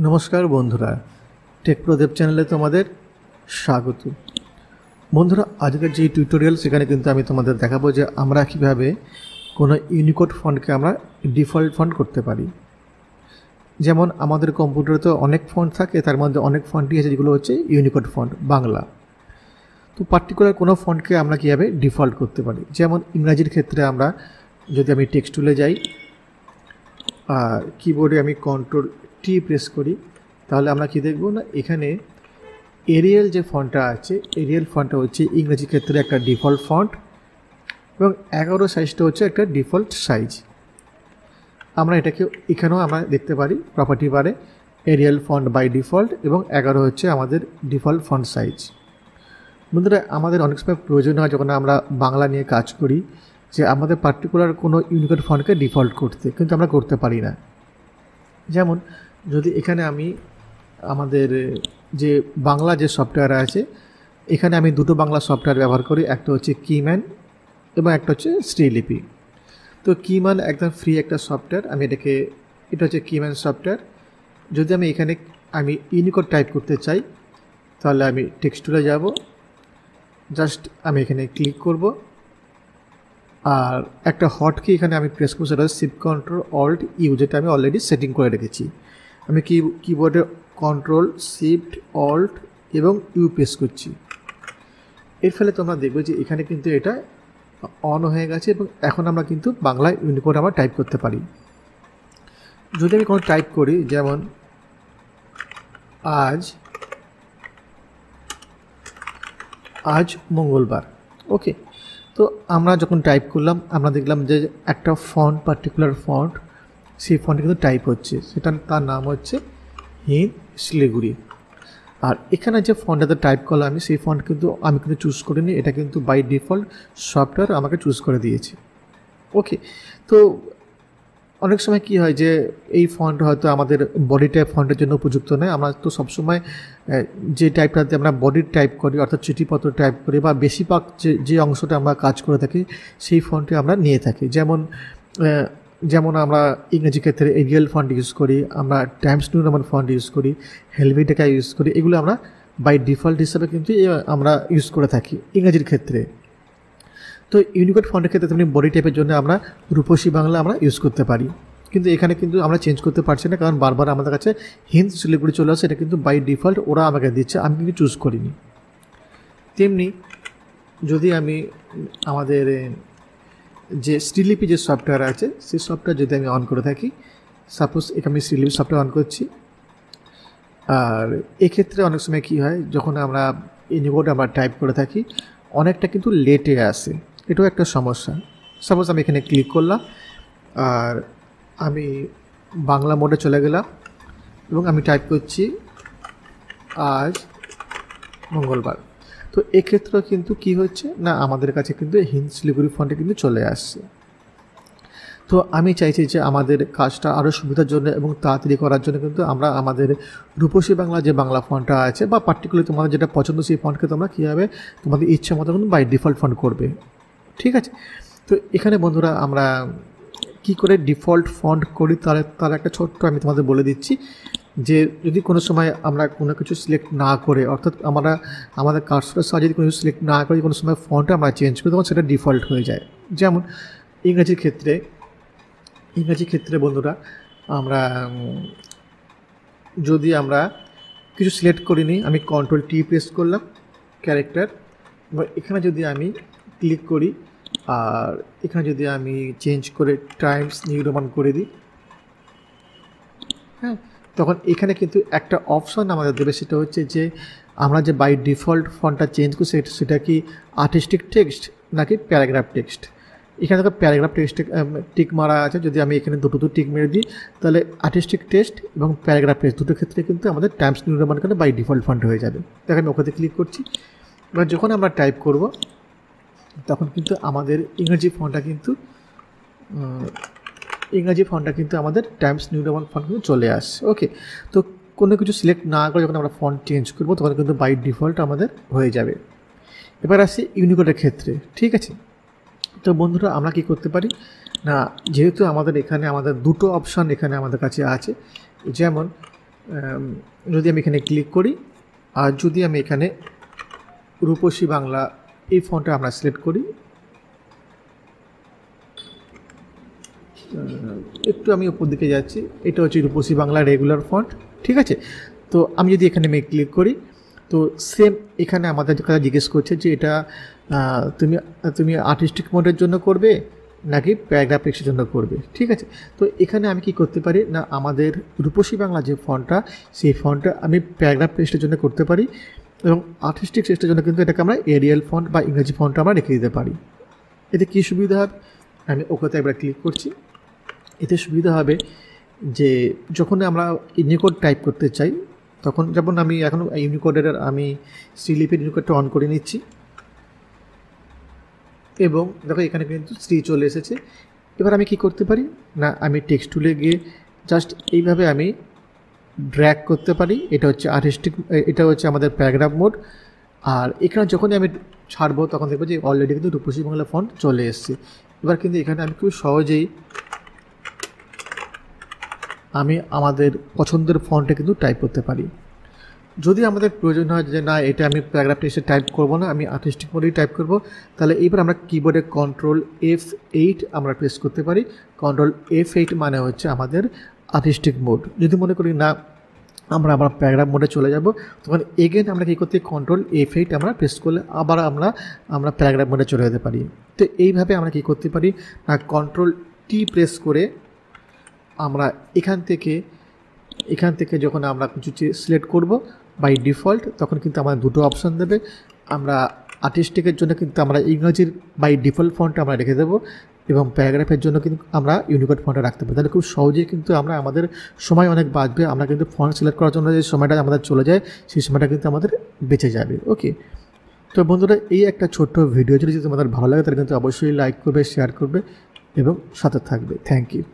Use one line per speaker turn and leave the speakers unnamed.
নমস্কার বন্ধুরা, টেক প্রদীপ চ্যানেলে তোমাদের স্বাগত। বন্ধুরা, আজকের যে টিউটোরিয়াল সেখানে কিন্তু আমি তোমাদের দেখাবো যে আমরা কীভাবে কোনো ইউনিকোড ফন্টকে আমরা ডিফল্ট ফন্ট করতে পারি। যেমন আমাদের কম্পিউটারে তো অনেক ফন্ট থাকে, তার মধ্যে অনেক ফন্টই আছে যেগুলো হচ্ছে ইউনিকোড ফন্ট বাংলা। তো পার্টিকুলার কোনো ফন্টকে আমরা কীভাবে ডিফল্ট করতে পারি, যেমন ইংরাজির ক্ষেত্রে আমরা যদি আমি টেক্সট টুলে যাই আর কিবোর্ডে আমি Ctrl+T প্রেস করি, তাহলে আমরা কি দেখব না, এখানে এরিয়াল যে ফন্টটা আছে, এরিয়াল ফন্টটা হচ্ছে ইংরেজি ক্ষেত্রে একটা ডিফল্ট ফন্ট এবং 11 সাইজটা হচ্ছে একটা ডিফল্ট সাইজ। আমরা এটাকে এখানেও আমরা দেখতে পারি প্রপার্টি বারে এরিয়াল ফন্ট বাই ডিফল্ট এবং 11 হচ্ছে আমাদের ডিফল্ট ফন্ট সাইজ। বন্ধুরা, আমাদের অনেক সময় প্রয়োজন হয় যখন আমরা বাংলা নিয়ে কাজ করি যে আমাদের পার্টিকুলার কোনো ইউনিকোড ফন্টকে ডিফল্ট করতে, কিন্তু আমরা করতে পারি না। যেমন যদি এখানে আমি আমাদের যে বাংলা যে সফটওয়্যার আছে, এখানে আমি দুটো বাংলা সফটওয়্যার ব্যবহার করি, একটা হচ্ছে কিম্যান এবং একটা হচ্ছে শ্রীলিপি। তো কিম্যান একদম ফ্রি একটা সফটওয়্যার, আমি এটা হচ্ছে কিম্যান সফটওয়্যার। যদি আমি এখানে ইউনিকোড টাইপ করতে চাই, তাহলে আমি টেক্সট টুলে যাব, জাস্ট আমি এখানে ক্লিক করব আর একটা হটকি এখানে আমি প্রেস করব, সেটা হচ্ছে Shift+Ctrl+Alt+U, যেটা আমি অলরেডি সেটিং করে রেখেছি। আমি কিবোর্ডে Ctrl+Shift+Alt এবং U প্রেস করছি। এর ফলে তোমরা দেখবে যে এখানে কিন্তু এটা অন হয়ে গেছে এবং এখন আমরা কিন্তু বাংলায় ইউনিকোড আমরা টাইপ করতে পারি। যদি আমি কোনো টাইপ করি, যেমন আজ মঙ্গলবার, ওকে। তো আমরা যখন টাইপ করলাম, আমরা দেখলাম যে একটা ফন্ট, পার্টিকুলার ফন্ট, সেই ফন্টে কিন্তু টাইপ হচ্ছে, তার নাম হচ্ছে হিন্দ শিলিগুড়ি। আর এখানে যে ফন্টটাতে টাইপ করলাম আমি, সেই ফন্ট কিন্তু আমি চুজ করিনি, এটা কিন্তু বাই ডিফল্ট সফটওয়্যার আমাকে চুজ করে দিয়েছে, ওকে। তো অনেক সময় কি হয় যে এই ফন্ট হয়তো আমাদের বডি টাইপ ফন্টের জন্য উপযুক্ত নয়। আমরা তো সবসময় যে টাইপটাতে আমরা বডির টাইপ করি, অর্থাৎ চিঠিপত্র টাইপ করি বা বেশিরভাগ যে অংশটা আমরা কাজ করে থাকি সেই ফন্টে আমরা নিয়ে থাকি। যেমন আমরা ইংরেজি ক্ষেত্রে এরিয়াল ফন্ট ইউজ করি, আমরা Times new Roman font use করি, হেলভেটিকা ইউজ করি, এগুলো আমরা বাই ডিফল্ট হিসাবে কিন্তু আমরা ইউজ করে থাকি ইংরেজির ক্ষেত্রে। তো ইউনিকোড ফন্টের ক্ষেত্রে তেমনি বডি টাইপের জন্য আমরা রূপসী বাংলা আমরা ইউজ করতে পারি, কিন্তু এখানে কিন্তু আমরা চেঞ্জ করতে পারছি না, কারণ বারবার আমাদের কাছে হিন্দ শিলিগুড়ি চলে আসে। এটা কিন্তু বাই ডিফল্ট ওরা আমাকে দিচ্ছে, আমি কিন্তু চুজ করিনি। তেমনি যদি আমি আমাদের যে শ্রীলিপি যে সফটওয়্যার আছে, সেই সফটওয়্যার যদি আমি অন করে থাকি, সাপোজ এখানে আমি শ্রীলিপি সফটওয়্যার অন করছি, আর এক্ষেত্রে অনেক সময় কী হয়, যখন আমরা ইউনিকোড আমরা টাইপ করে থাকি অনেকটা কিন্তু লেটে আসে, এটাও একটা সমস্যা। সাপোজ আমি এখানে ক্লিক করলাম আর আমি বাংলা মোডে চলে গেলাম এবং আমি টাইপ করছি আজ মঙ্গলবার। তো এক্ষেত্রেও কিন্তু কি হচ্ছে না, আমাদের কাছে কিন্তু হিন্দ শিলিগুড়ি ফন্টে কিন্তু চলে আসছে। তো আমি চাইছি যে আমাদের কাজটা আরও সুবিধার জন্য এবং তাড়াতাড়ি করার জন্য কিন্তু আমরা আমাদের রূপসী বাংলা যে বাংলা ফন্টটা আছে বা পার্টিকুলার তোমাদের যেটা পছন্দ সেই ফন্টকে তোমরা কীভাবে তোমাদের ইচ্ছা মতো কিন্তু বাই ডিফল্ট ফন্ট করবে, ঠিক আছে। তো এখানে বন্ধুরা আমরা কি করে ডিফল্ট ফন্ট করি তার একটা ছোট্ট আমি তোমাদের বলে দিচ্ছি, যে যদি কোনো সময় আমরা কোনো কিছু সিলেক্ট না করে, অর্থাৎ আমাদের কার্সরের সাহায্যে যদি কোনো কিছু সিলেক্ট না করে কোনো সময় ফন্টটা আমরা চেঞ্জ করি, তখন সেটা ডিফল্ট হয়ে যায়। যেমন ইংরেজির ক্ষেত্রে বন্ধুরা আমরা যদি আমরা কিছু সিলেক্ট করিনি, আমি Ctrl+T প্রেস করলাম ক্যারেক্টার, এবার এখানে যদি আমি ক্লিক করি আর এখানে যদি আমি চেঞ্জ করে টাইমস নিউ রোমান করে দিই, হ্যাঁ, তখন এখানে কিন্তু একটা অপশন আমাদের দেবে, সেটা হচ্ছে যে আমরা যে বাই ডিফল্ট ফন্টটা চেঞ্জ করি সেটা কি আর্টিস্টিক টেক্সট নাকি প্যারাগ্রাফ টেক্সট। এখানে দেখো প্যারাগ্রাফ টেক্সটে টিক মারা আছে, যদি আমি এখানে দুটো টিক মেরে দিই তাহলে আর্টিস্টিক টেক্সট এবং প্যারাগ্রাফ টেক্সট দুটো ক্ষেত্রে কিন্তু আমাদের টাইমস নিউ রোমান কিন্তু বাই ডিফল্ট ফন্ট হয়ে যাবে। দেখো আমি ওখানে ক্লিক করছি, এবার যখন আমরা টাইপ করব তখন কিন্তু আমাদের ইংরেজি ফন্টটা কিন্তু আমাদের টাইমস নিউ রোমান ফন্ট কিন্তু চলে আসছে, ওকে। তো কোনো কিছু সিলেক্ট না করে যখন আমরা ফন্ট চেঞ্জ করবো তখন কিন্তু বাই ডিফল্ট আমাদের হয়ে যাবে। এবার আসি ইউনিকোডের ক্ষেত্রে, ঠিক আছে। তো বন্ধুরা, আমরা কি করতে পারি না, যেহেতু আমাদের দুটো অপশান এখানে আমাদের কাছে আছে, যেমন যদি আমি এখানে ক্লিক করি আর যদি আমি এখানে রূপসী বাংলা এই ফন্টটা আমরা সিলেক্ট করি, একটু আমি উপর দিকে যাচ্ছি, এটা হচ্ছে রূপসী বাংলা রেগুলার ফন্ট, ঠিক আছে। তো আমি যদি এখানে আমি ক্লিক করি তো সেম এখানে আমাদের কথা জিজ্ঞেস করছে যে এটা তুমি আর্টিস্টিক মোডের জন্য করবে নাকি প্যারাগ্রাফ টেক্সটের জন্য করবে, ঠিক আছে। তো এখানে আমি কি করতে পারি না, আমাদের রূপসী বাংলা যে ফন্টটা সেই ফন্টটা আমি প্যারাগ্রাফ টেক্সটের জন্য করতে পারি এবং আর্টিস্টিক টেক্সটের জন্য কিন্তু এটাকে আমরা এরিয়াল ফন্ট বা ইংরেজি ফন্টটা আমরা রেখে দিতে পারি। এতে কী সুবিধা হবে, আমি ওখানে একবার ক্লিক করছি। এতে সুবিধা হবে যে যখন আমরা ইউনিকোড টাইপ করতে চাই তখন, যেমন আমি এখন ইউনিকোডের আমি শ্রীলিপির ইউনিকোডটা অন করে নিচ্ছি এবং দেখো এখানে কিন্তু শ্রী চলে এসেছে। এবার আমি কি করতে পারি না, আমি টেক্সট টুলে গিয়ে জাস্ট এইভাবে আমি ড্র্যাগ করতে পারি, এটা হচ্ছে আর্টিস্টিক, এটা হচ্ছে আমাদের প্যারাগ্রাফ মোড। আর এখানে যখনই আমি ছাড়বো তখন দেখবো যে অলরেডি কিন্তু রূপসী বাংলা ফন্ট চলে এসেছে। এবার কিন্তু এখানে আমি খুব সহজেই আমি আমাদের পছন্দের ফন্টে কিন্তু টাইপ করতে পারি। যদি আমাদের প্রয়োজন হয় যে না এটা আমি প্যারাগ্রাফ টেক্সটে টাইপ করব না, আমি আর্টিস্টিক মোডেই টাইপ করব, তাহলে এইবার আমরা কিবোর্ডে কন্ট্রোল F8 আমরা প্রেস করতে পারি। কন্ট্রোল F8 মানে হচ্ছে আমাদের আর্টিস্টিক মোড। যদি মনে করি না আমরা আবার প্যারাগ্রাফ মোডে চলে যাব, তখন এগেন আমরা কী করতে কন্ট্রোল F8 আমরা প্রেস করলে আবার আমরা প্যারাগ্রাফ মোডে চলে যেতে পারি। তো এইভাবে আমরা কী করতে পারি না, কন্ট্রোল T প্রেস করে আমরা এখান থেকে যখন আমরা কিছু সিলেক্ট করব বাই ডিফল্ট তখন কিন্তু আমাদের দুটো অপশান দেবে। আমরা আর্টিস্টিকের জন্য কিন্তু আমরা ইংরেজির বাই ডিফল্ট ফন্টটা আমরা রেখে দেবো এবং প্যারাগ্রাফের জন্য কিন্তু আমরা ইউনিকোড ফন্টটা রাখতে পারি। তাহলে খুব সহজেই কিন্তু আমরা আমাদের সময় অনেক বাঁচবে। আমরা কিন্তু ফন্ট সিলেক্ট করার জন্য যে সময়টা আমাদের চলে যায় সেই সময়টা কিন্তু আমাদের বেঁচে যাবে। ওকে, তো বন্ধুরা এই একটা ছোট্ট ভিডিও যদি তোমাদের ভালো লাগে তাহলে কিন্তু অবশ্যই লাইক করবে, শেয়ার করবে এবং সাথে থাকবে। Thank you.